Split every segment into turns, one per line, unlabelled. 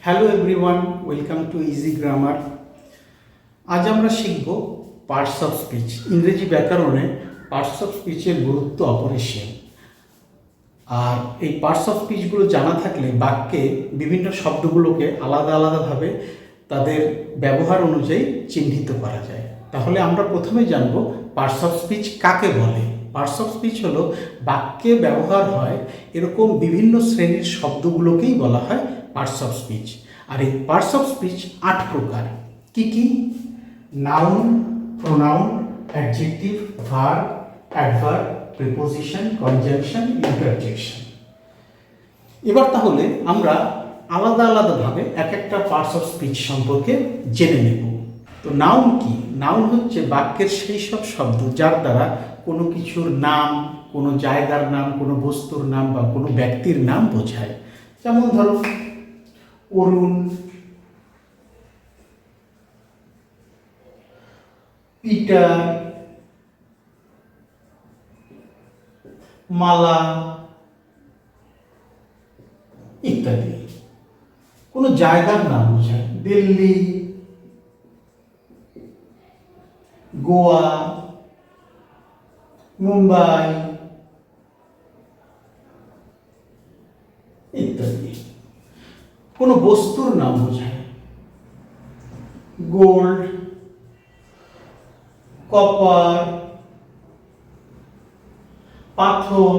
Hello everyone, welcome to easy grammar. আজ আমরা শিখব পার্টস অফ স্পিচ। ইংরেজি ব্যাকরণে পার্টস অফ স্পিচের গুরুত্ব অপরিসীম। আর এই পার্টস অফ স্পিচগুলো জানা থাকলে বাক্যে বিভিন্ন শব্দগুলোকে আলাদা আলাদাভাবে তাদের ব্যবহার অনুযায়ী চিহ্নিত করা যায়। তাহলে আমরা প্রথমে জানব পার্টস অফ স্পিচ কাকে বলে। পার্টস অফ স্পিচ হলো বাক্যে ব্যবহার হয় এরকম বিভিন্ন শ্রেণীর শব্দগুলোকেই বলা হয় পার্টস অফ স্পিচ। আর এই পার্টস অফ স্পিচ 8 প্রকার। কি কি? Noun, pronoun, adjective, verb, adverb, preposition, conjunction, interjection. এবার তাহলে আমরা আলাদা আলাদাভাবে এক একটা পার্টস অফ স্পিচ সম্পর্কে জেনে নেব। তো নাউন কি? নাউন হচ্ছে বাক্যের সেই সব শব্দ যার দ্বারা কোনো কিছুর নাম, কোনো জায়গার নাম, কোনো বস্তুর নাম বা কোনো ব্যক্তির নাম বোঝায়। যেমন ধরো অরুণ, পিটার, মালা ইত্যাদি। কোনো জায়গার নাম বোঝায়, দিল্লি, গোয়া, মুম্বাই ইত্যাদি। কোনো বস্তুর নাম বোঝায়, গোল্ড, কপার, পাথর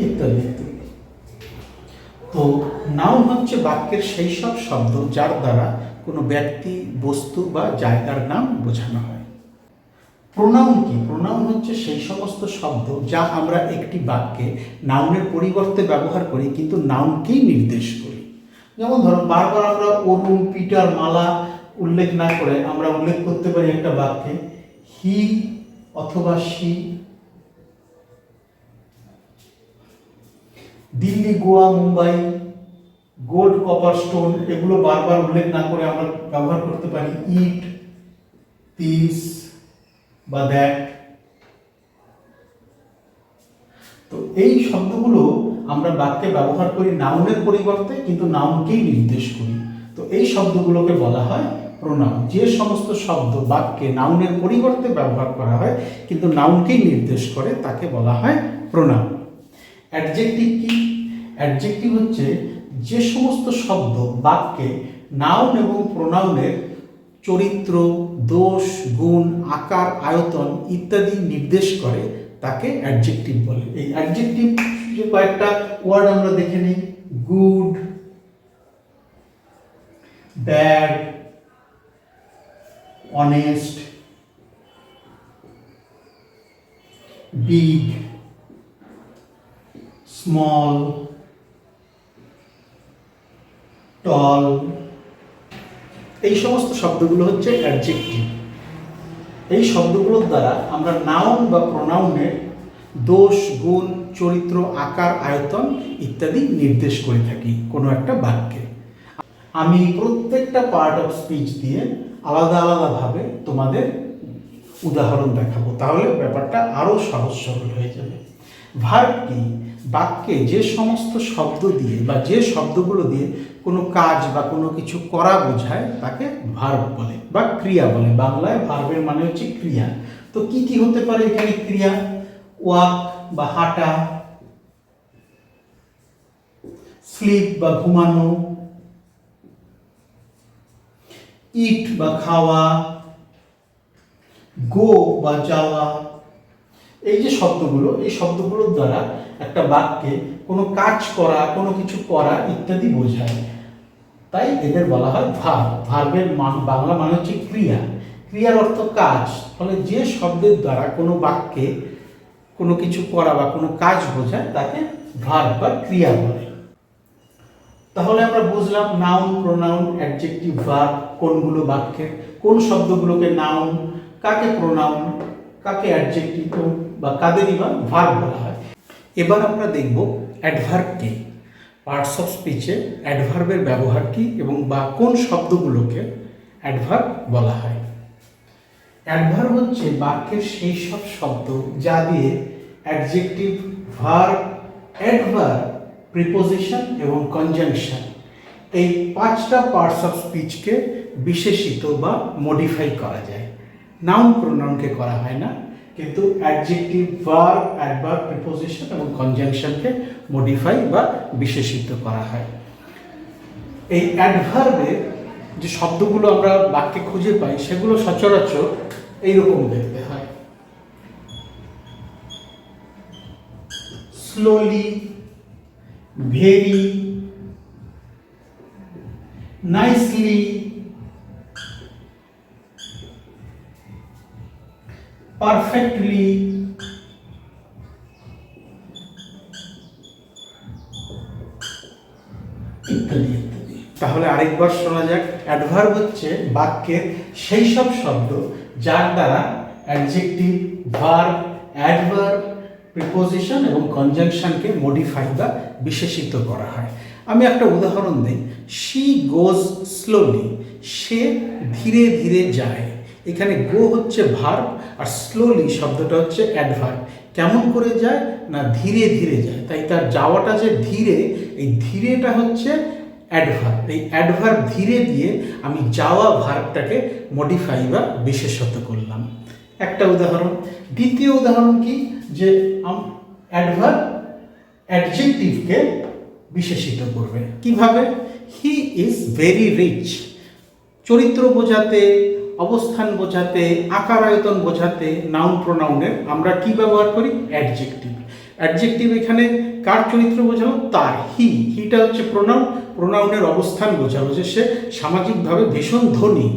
ইত্যাদি। তো নাউন হচ্ছে বাক্যের সেই সব শব্দ যার দ্বারা কোনো ব্যক্তি, বস্তু বা জায়গার নাম বোঝানো হয়। প্রোনাউন কি? প্রোনাউন হচ্ছে সেই সমস্ত শব্দ যা আমরা একটি বাক্যে নাউনের পরিবর্তে ব্যবহার করি কিন্তু নাউনকেই নির্দেশ করি। যেমন ধরো বারবার আমরা অরুণ, পিটার, মালা উল্লেখ না করে আমরা উল্লেখ করতে পারি একটা বাক্যে হি অথবা she. Delhi, Goa, Mumbai, gold, copper, stone এগুলো বারবার উল্লেখ না করে আমরা ব্যবহার করতে পারি ইট, দিস বা দ্যাট। তো এই শব্দগুলো আমরা বাক্যে ব্যবহার করি নাউনের পরিবর্তে কিন্তু নাউনকেই নির্দেশ করি। তো এই শব্দগুলোকে বলা হয় প্রোনাউন। যে সমস্ত শব্দ বাক্যে নাউনের পরিবর্তে ব্যবহার করা হয় কিন্তু নাউনকেই নির্দেশ করে তাকে বলা হয় প্রোনাউন। অ্যাডজেক্টিভ কি? অ্যাডজেক্টিভ হচ্ছে যে সমস্ত শব্দ বাক্যে নাউন এবং প্রোনাউনের চরিত্র, দোষ, গুণ, আকার, আয়তন ইত্যাদি নির্দেশ করে তাকে অ্যাডজেক্টিভ বলে। এই অ্যাডজেক্টিভ যে কয়েকটা ওয়ার্ড আমরা দেখে নিই, good, bad, honest, big, small, tall. এই সমস্ত শব্দগুলো হচ্ছে অ্যাডজেক্টিভ। এই শব্দগুলোর দ্বারা আমরা নাউন বা প্রোনাউনের দোষ, গুণ, চরিত্র, আকার, আয়তন ইত্যাদি নির্দেশ করে থাকি কোনো একটা বাক্যে। আমি প্রত্যেকটা পার্ট অফ স্পিচ দিয়ে আলাদা আলাদাভাবে তোমাদের উদাহরণ দেখাবো, তাহলে ব্যাপারটা আরও সহজ সরল হয়ে যাবে। ভার্ব কি? বাক্যে যে সমস্ত শব্দ দিয়ে বা যে শব্দগুলো দিয়ে কোনো কাজ বা কোনো কিছু করা বোঝায় তাকে ভার্ব বলে বা ক্রিয়া বলে। বাংলায় ভার্বের মানে হচ্ছে ক্রিয়া। তো কি কি হতে পারে এখানে ক্রিয়া? ওয়াক বা হাঁটা, স্লিপ বা ঘুমানো, ইট বা খাওয়া, গো বা যাওয়া। এই যে শব্দগুলো, এই শব্দগুলোর দ্বারা একটা বাক্যে কোনো কাজ করা, কোনো কিছু করা ইত্যাদি বোঝায়, তাই এদের বলা হয় ভার্ব। ভার্বের বাংলা মানে হচ্ছে ক্রিয়া। ক্রিয়ার অর্থ কাজ। ফলে যে শব্দের দ্বারা কোনো বাক্যে কোনো কিছু করা বা কোনো কাজ বোঝায় তাকে ভার্ব বা ক্রিয়া বলে। তাহলে আমরা বুঝলাম নাউন, প্রোনাউন, অ্যাডজেক্টিভ, ভার্ব কোনগুলো বাক্যের, কোন শব্দগুলোকে নাউন, কাকে প্রোনাউন, কাকে অ্যাডজেক্টিভ বা কাদেরই বা ভার্ব বলা হয়। এবার আমরা দেখব অ্যাডভার্ব কি। পার্টস অফ স্পিচে অ্যাডভার্বের ব্যবহার কি এবং বা কোন শব্দগুলোকে অ্যাডভার্ব বলা হয়। অ্যাডভার্ব হচ্ছে বাক্যের সেই সব শব্দ যা দিয়ে অ্যাডজেক্টিভ, ভার্ব, অ্যাডভার্ব, প্রিপোজিশন এবং কনজাংশন, এই 5টা পার্টস অফ স্পিচকে বিশেষিত বা মডিফাই করা যায়। নাউন প্রোনাউনকে করা হয় না, কিন্তু অ্যাডজেক্টিভ, ভার্ব, অ্যাডভার্ব, প্রিপোজিশন এবং কনজাংশনকে মডিফাই বা বিশেষিত করা হয়। এই অ্যাডভার্বের যে শব্দগুলো আমরা বাক্যে খুঁজে পাই সেগুলো সচরাচর এইরকম দেখতে হয়। স্লোলি, ভেরি, নাইসলি, পারফেক্টলি, ইত্যাদি ইত্যাদি। তাহলে আরেকবার শোনা যাক। অ্যাডভার্ব হচ্ছে বাক্যের সেই সব শব্দ যার দ্বারা অ্যাডজেক্টিভ, ভার্ব, অ্যাডভার্ব, প্রিপোজিশন এবং কনজাংশনকে মডিফাই বা বিশেষিত করা হয়। আমি একটা উদাহরণ দিই। শি গোজ স্লোলি, সে ধীরে ধীরে যায়। এখানে গো হচ্ছে ভার্ব আর স্লোলি শব্দটা হচ্ছে অ্যাডভার্ব। কেমন করে যায় না ধীরে ধীরে যায়, তাই তার যাওয়াটা যে ধীরে, এই ধীরেটা হচ্ছে অ্যাডভার্ব। এই অ্যাডভার্ব ধীরে দিয়ে আমি যাওয়া ভার্বটাকে মডিফাই বা বিশেষত করলাম। একটা উদাহরণ। দ্বিতীয় উদাহরণ কি, যে অ্যাডভার্ব অ্যাডজেক্টিভকে বিশেষিত করবে। কিভাবে? He is very rich. চরিত্র বোঝাতে, অবস্থান বোঝাতে, আকার আয়তন বোঝাতে নাউন প্রোনাউনের আমরা কি ব্যবহার করি? অ্যাডজেক্টিভ। অ্যাডজেক্টিভ এখানে কার চরিত্র বোঝালো? তার। হিটা হচ্ছে প্রোনাউন। প্রোনাউনের অবস্থান বোঝালো যে সে সামাজিকভাবে ভীষণ ধনী।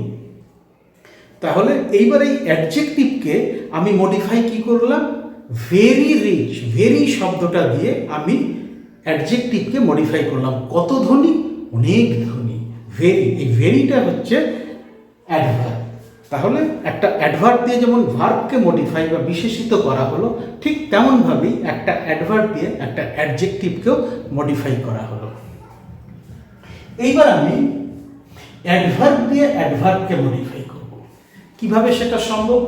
তাহলে এইবার এই অ্যাডজেক্টিভকে আমি মডিফাই কি করলাম? ভেরি রিচ, ভেরি শব্দটা দিয়ে আমি অ্যাডজেক্টিভকে মডিফাই করলাম। কত ধনী? অনেক ধনী। ভেরি, এই ভেরিটা হচ্ছে অ্যাডভার্ব। তাহলে একটা অ্যাডভার্ব দিয়ে যেমন ভার্বকে মডিফাই বা বিশেষিত করা হলো, ঠিক তেমনভাবেই একটা অ্যাডভার্ব দিয়ে একটা অ্যাডজেক্টিভকেও মডিফাই করা হলো। এইবার আমি অ্যাডভার্ব দিয়ে অ্যাডভার্বকে মডিফাই করব। কিভাবে সেটা সম্ভব?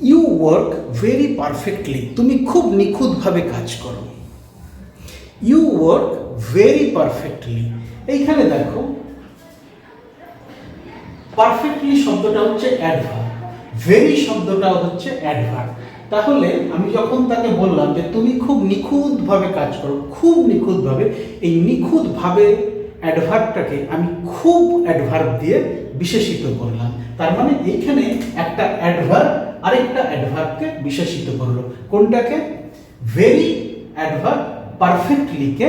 ইউ ওয়ার্ক ভেরি পারফেক্টলি, তুমি খুব নিখুঁতভাবে কাজ করো। ইউ ওয়ার্ক ভেরি পারফেক্টলি, এইখানে দেখো পারফেক্টলি শব্দটা হচ্ছে অ্যাডভার্ব, ভেরি শব্দটাও হচ্ছে অ্যাডভার্ব। তাহলে আমি যখন তাকে বললাম যে তুমি খুব নিখুঁতভাবে কাজ করো, খুব নিখুঁতভাবে, এই নিখুঁতভাবে অ্যাডভার্বটাকে আমি খুব অ্যাডভার্ব দিয়ে বিশেষিত করলাম। তার মানে এইখানে একটা অ্যাডভার্ব আরেকটা অ্যাডভার্বকে বিশেষিত করলো। কোনটাকে? ভেরি অ্যাডভার্ব পারফেক্টলিকে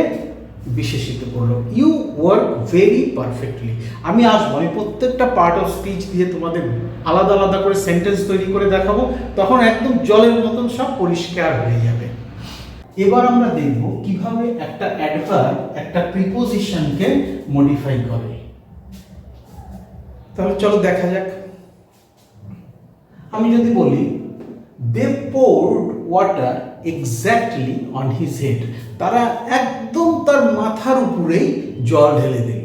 বিশেষিত করলো। You work very perfectly. আমি আসবো, আমি প্রত্যেকটা পার্ট অফ স্পিচ দিয়ে তোমাদের আলাদা আলাদা করে সেন্টেন্স তৈরি করে দেখাবো, তখন একদম জলের মতন সব পরিষ্কার হয়ে যাবে। এবার আমরা দেখব কিভাবে একটা অ্যাডভার্ব একটা প্রিপোজিশনকে মডিফাই করে। তাহলে চলো দেখা যাক। আমি যদি বলি they poured water exactly on his head, তারা একদম তার মাথার উপরেই জল ঢেলে দিল।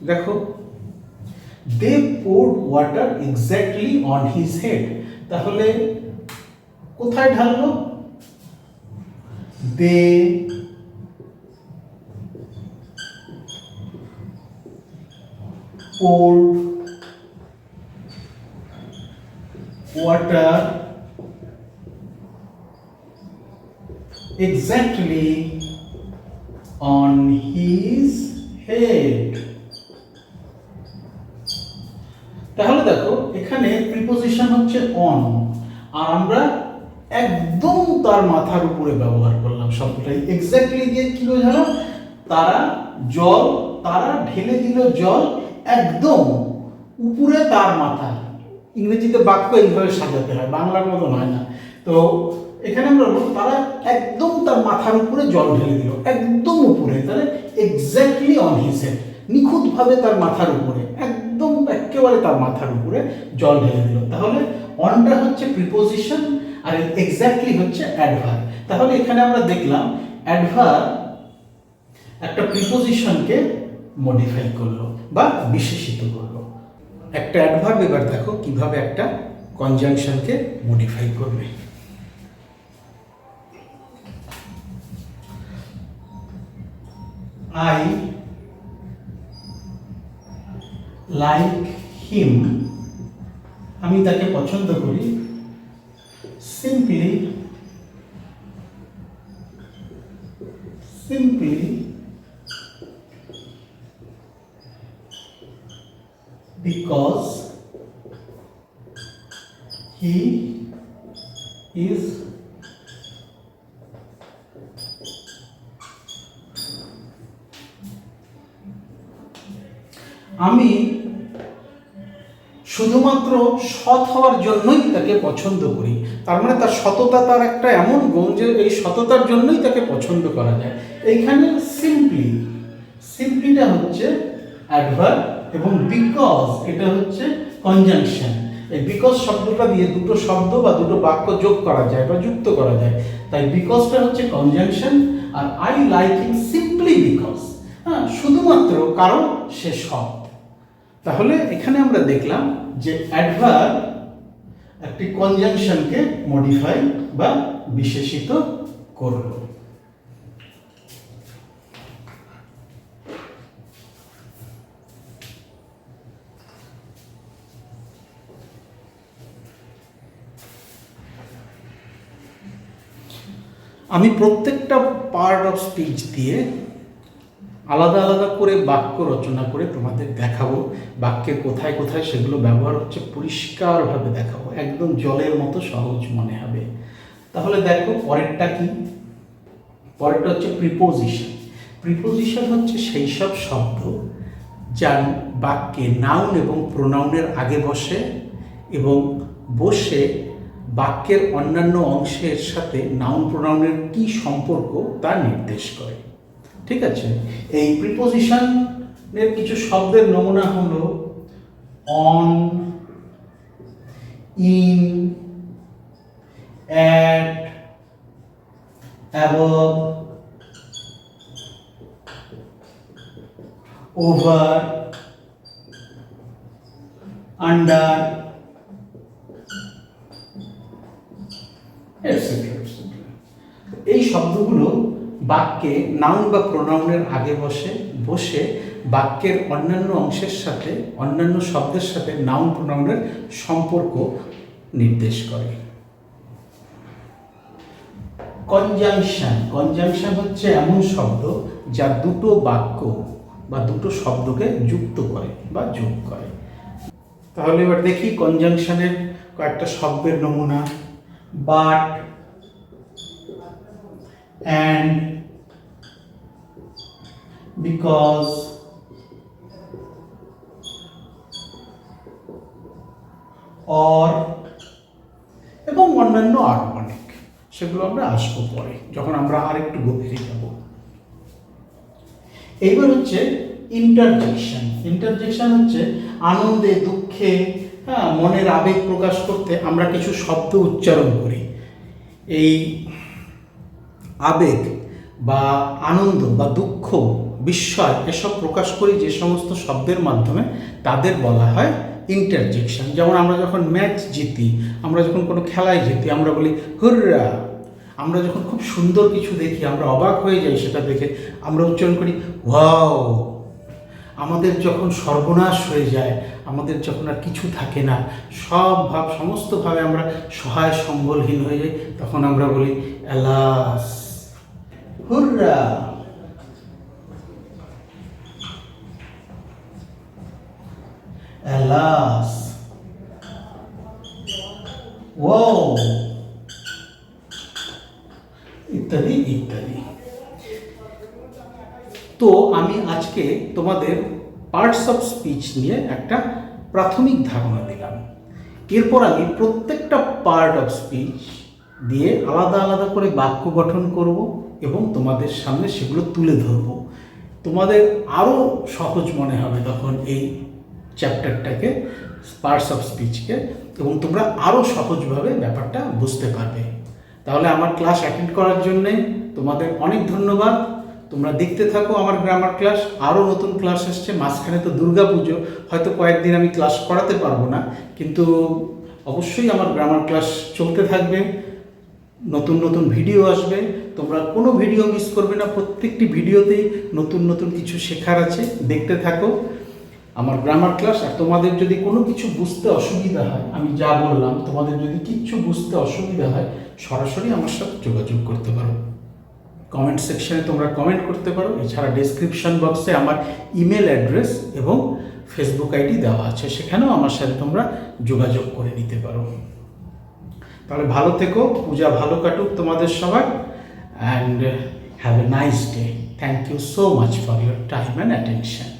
দেখো, they poured water exactly on his head, তাহলে কোথায় ঢাললো? দে poured water exactly on his head. তাহলে দেখো এখানে প্রিপোজিশন হচ্ছে অন, আর আমরা একদম তার মাথার উপরে ব্যবহার করলাম শব্দটাই। এক্স্যাক্টলি দিয়ে কি বোঝালাম? তারা জল, তারা ঢেলে দিল জল একদম উপরে তার মাথা। ইংরেজিতে বাক্য এইভাবে সাজাতে হয়, বাংলার মতো হয় না। তো এখানে আমরা বলবো তারা একদম তার মাথার উপরে জল ঢেলে দিল, একদম উপরে। তাহলে এক্স্যাক্টলি অন হিজ হেড, নিখুঁতভাবে তার মাথার উপরে, একদম একেবারে তার মাথার উপরে জল ঢেলে দিল। তাহলে অনটা হচ্ছে প্রিপোজিশন আর এক্স্যাক্টলি হচ্ছে অ্যাডভার্ব। তাহলে এখানে আমরা দেখলাম অ্যাডভার্ব একটা প্রিপোজিশনকে মডিফাই করলো বা বিশেষিত করলো। একটা অ্যাডভার্ব এবার দেখো কিভাবে একটা কনজাংশনকে মডিফাই করবে। আই লাইক হিম, আমি তাকে পছন্দ করি। সিম্পলি because he is আমি শুধুমাত্র সৎ হওয়ার জন্যই তাকে পছন্দ করি। তার মানে তার সততা তার একটা এমন গুণ যে এই সততার জন্যই তাকে পছন্দ করা যায়। এইখানে সিম্পলিটা হচ্ছে অ্যাডভার্ব এবং বিকজ এটা হচ্ছে কনজাংশন। এই বিকজ শব্দটা দিয়ে দুটো শব্দ বা দুটো বাক্য যোগ করা যায় বা যুক্ত করা যায়। তাই বিকজটা হচ্ছে কনজাংশন, আর I like him simply because, হ্যাঁ, শুধুমাত্র কারণ সে সৎ। তাহলে এখানে আমরা দেখলাম যে অ্যাডভার্ব একটি কনজাংশনকে মডিফাই বা বিশেষিত করল। আমি প্রত্যেকটা পার্ট অফ স্পিচ দিয়ে আলাদা আলাদা করে বাক্য রচনা করে তোমাদের দেখাবো। বাক্যের কোথায় কোথায় সেগুলো ব্যবহার হচ্ছে পরিষ্কারভাবে দেখাবো, একদম জলের মতো সহজ মনে হবে। তাহলে দেখো পরেরটা কি? পরেরটা হচ্ছে প্রিপোজিশন। প্রিপোজিশন হচ্ছে সেই সব শব্দ যা বাক্যে নাউন এবং প্রোনাউনের আগে বসে এবং বসে বাক্যের অন্যান্য অংশের সাথে নাউন প্রোনাউনের কী সম্পর্ক তা নির্দেশ করে। ঠিক আছে, এই প্রিপোজিশনের কিছু শব্দের নমুনা হলো on, in, at, above, over, under, etcetera. এই শব্দগুলো বাক্যে নাউন বা প্রোনাউনের আগে বসে বাক্যের অন্যান্য অংশের সাথে অন্যান্য শব্দের সাথে নাউন প্রোনাউনের সম্পর্ক নির্দেশ করে। কনজাংশন হচ্ছে এমন শব্দ যা দুটো বাক্য বা দুটো শব্দকে যুক্ত করে বা যোগ করে। তাহলে এবার দেখি কনজাংশনের কয়েকটা শব্দের নমুনা। বাট, and, because, or এবং অন্যান্য আরো অনেক, সেগুলো আমরা আসবো পরে যখন আমরা আরেকটু গভীরে যাব। এইবার হচ্ছে ইন্টারজেকশন হচ্ছে আনন্দে, দুঃখে, হ্যাঁ, মনের আবেগ প্রকাশ করতে আমরা কিছু শব্দ উচ্চারণ করি। এই আবেগ বা আনন্দ বা দুঃখ, বিস্ময় এসব প্রকাশ করি যে সমস্ত শব্দের মাধ্যমে, তাদের বলা হয় ইন্টারজেকশন। যেমন আমরা যখন ম্যাচ জিতি, আমরা যখন কোনো খেলায় জিতি, আমরা বলি হুররা। আমরা যখন খুব সুন্দর কিছু দেখি, আমরা অবাক হয়ে যাই সেটা দেখে, আমরা উচ্চারণ করি ওয়াও। আমাদের যখন সর্বনাশ হয়ে যায়, আমাদের যখন আর কিছু থাকে না, সমস্তভাবে আমরা সহায় সম্বলহীন হয়ে যাই, তখন আমরা বলি অ্যালাস, হুররা। অ্যালাস, ওয়াও, ইত্যাদি ইত্যাদি। তো আমি আজকে তোমাদের পার্টস অফ স্পিচ নিয়ে একটা প্রাথমিক ধারণা দিলাম। এরপর আমি প্রত্যেকটা পার্ট অফ স্পিচ দিয়ে আলাদা আলাদা করে বাক্য গঠন করব এবং তোমাদের সামনে সেগুলো তুলে ধরব। তোমাদের আরও সহজ মনে হবে তখন এই চ্যাপ্টারটাকে, পার্টস অফ স্পিচকে, এবং তোমরা আরও সহজভাবে ব্যাপারটা বুঝতে পারবে। তাহলে আমার ক্লাস অ্যাটেন্ড করার জন্যে তোমাদের অনেক ধন্যবাদ। তোমরা দেখতে থাকো আমার গ্রামার ক্লাস। আরও নতুন ক্লাস আসছে। মাঝখানে তো দুর্গাপুজো, হয়তো কয়েকদিন আমি ক্লাস করাতে পারবো না, কিন্তু অবশ্যই আমার গ্রামার ক্লাস চলতে থাকবে। নতুন নতুন ভিডিও আসবে, তোমরা কোনো ভিডিও মিস করবে না। প্রত্যেকটি ভিডিওতেই নতুন নতুন কিছু শেখার আছে, দেখতে থাকো আমার গ্রামার ক্লাস। আর তোমাদের যদি কোনো কিছু বুঝতে অসুবিধা হয়, আমি যা বললাম তোমাদের যদি কিচ্ছু বুঝতে অসুবিধা হয়, সরাসরি আমার সাথে যোগাযোগ করতে পারো। কমেন্ট সেকশনে তোমরা কমেন্ট করতে পারো। এছাড়া ডেসক্রিপশন বক্সে আমার ইমেল অ্যাড্রেস এবং ফেসবুক আইডি দেওয়া আছে, সেখানেও আমার সাথে তোমরা যোগাযোগ করে নিতে পারো। তাহলে ভালো থেকো, পূজা ভালো কাটুক তোমাদের সবার, and have a nice day. Thank you so much for your time and attention.